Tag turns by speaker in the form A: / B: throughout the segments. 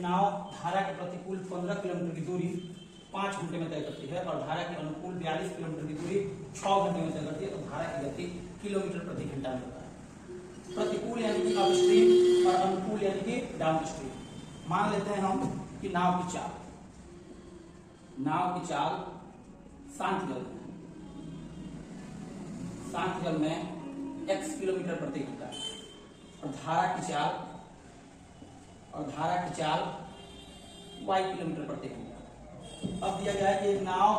A: नाव धारा के प्रतिकूल 15 किलोमीटर की दूरी 5 घंटे में तय करती है और धारा के अनुकूल 42 किलोमीटर की दूरी 6 घंटे में तय करती है, तो धारा की गति किलोमीटर प्रति घंटा में होता है। प्रतिकूल यानी कि अपस्ट्रीम और अनुकूल यानी कि डाउनस्ट्रीम। मान लेते हैं हम कि नाव की चाल शांत जल में x किलोमीटर प्रति घंटा और धारा की चाल y किलोमीटर प्रति घंटा। अब दिया गया है कि एक नाव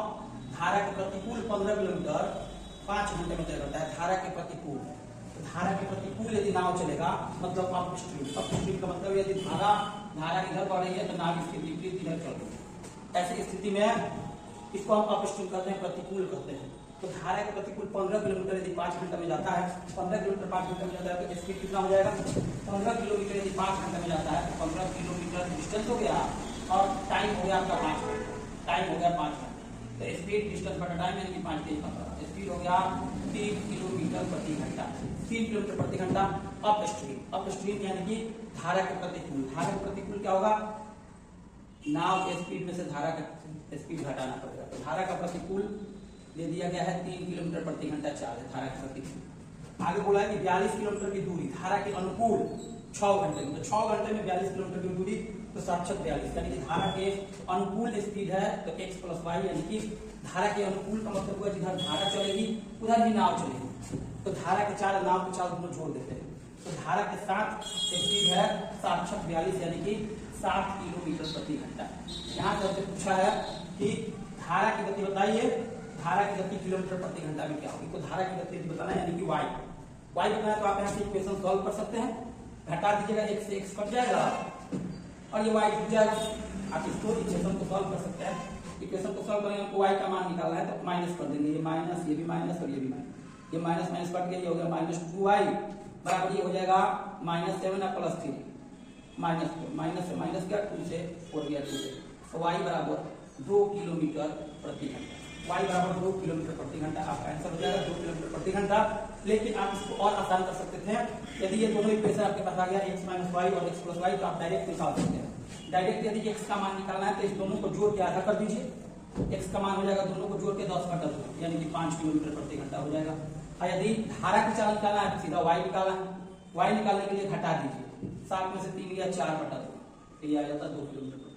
A: धारा के प्रतिकूल 15 किलोमीटर 5 घंटे में तय करता है। धारा के प्रतिकूल, तो धारा के प्रतिकूल यदि नाव चलेगा मतलब अपस्ट्रीम का मतलब यदि धारा इधर बढ़ रही है तो नाव इसके विपरीत इधर चल रही है। ऐसी स्थिति में इसको हम अपस्ट्रीम कहते हैं, प्रतिकूल कहते हैं। तो धारा के प्रतिकूल 15 किलोमीटर यदि 5 घंटे में जाता है, 15 किलोमीटर 5 घंटे में जाता है तो स्पीड कितना हो जाएगा? 15 किलोमीटर यदि 5 घंटे में जाता है तो 15 किलोमीटर डिस्टेंस हो गया और टाइम हो गया आपका 5 घंटे। तो स्पीड डिस्टेंस बटा टाइम यानी कि 5 तेज 15, स्पीड हो गया 3 किलोमीटर प्रति घंटा। 3 किलोमीटर प्रति घंटा अपस्ट्रीम यानी कि धारा के प्रतिकूल क्या होगा? नाव के स्पीड में से धारा का स्पीड घटाना पड़ेगा। तो धारा का प्रतिकूल दे दिया गया है 3 किलोमीटर प्रति घंटा चाल है धारा के प्रतिकूल। आगे बोला है कि 42 किलोमीटर की दूरी धारा के अनुकूल 6 घंटे में, तो 6 घंटे में 42 किलोमीटर की दूरी तो 742 यानी कि धारा के अनुकूल स्पीड है तो x + y यानी कि धारा के अनुकूल का मतलब हुआ जिधर धारा चलेगी उधर ही नाव चलेगी। तो धारा के चाल नाव की चाल दोनों जोड़ देते हैं, तो धारा के साथ स्पीड है 742 यानी कि 7 किलोमीटर प्रति घंटा। यहाँ से हमसे पूछा है कि धारा की गति बताइए, धारा की गति किलोमीटर प्रति घंटा में क्या होगी? तो धारा की गति बताना यानी कि y बताना, तो आप यहाँ से इक्वेशन सॉल्व कर सकते हैं। घटा दीजिएगा, x से x कट जाएगा और ये y जुड़ जाएगा। आप इसको इक्वेशन को सॉल्व कर सकते हैं। इक्वेशन को सॉल्व करेंगे, y का मान निकालना है तो माइनस कर देंगे, ये माइनस, ये भी माइनस और ये भी माइनस। ये माइनस माइनस कट गया, ये हो गया -2y बराबर ये हो जाएगा -7 और +3 माइनस से माइनस गया, 2 से 4 गया, 2 से। तो y बराबर 2 किलोमीटर प्रति घंटा। y बराबर 2 किलोमीटर प्रति घंटा आपका आंसर हो जाएगा 2 किलोमीटर प्रति घंटा। लेकिन आप इसको और आसान कर सकते थे, यदि ये दोनों इक्वेशन आपके पास आ गया x - y और x + y तो आप डायरेक्ट निकाल सकते हैं। डायरेक्ट यदि x का मान निकालना है तो इस दोनों को जोड़ के आधा कर दीजिए, x का मान हो जाएगा दोनों को जोड़ के 10/2 यानी कि 5 किलोमीटर प्रति घंटा हो जाएगा। और यदि धारा की चाल निकालना है तो सीधा y निकालना है, y निकालने के लिए घटा दीजिए, 7 में से 3 गया 4/2 तो ये आ जाता है 2 किलोमीटर।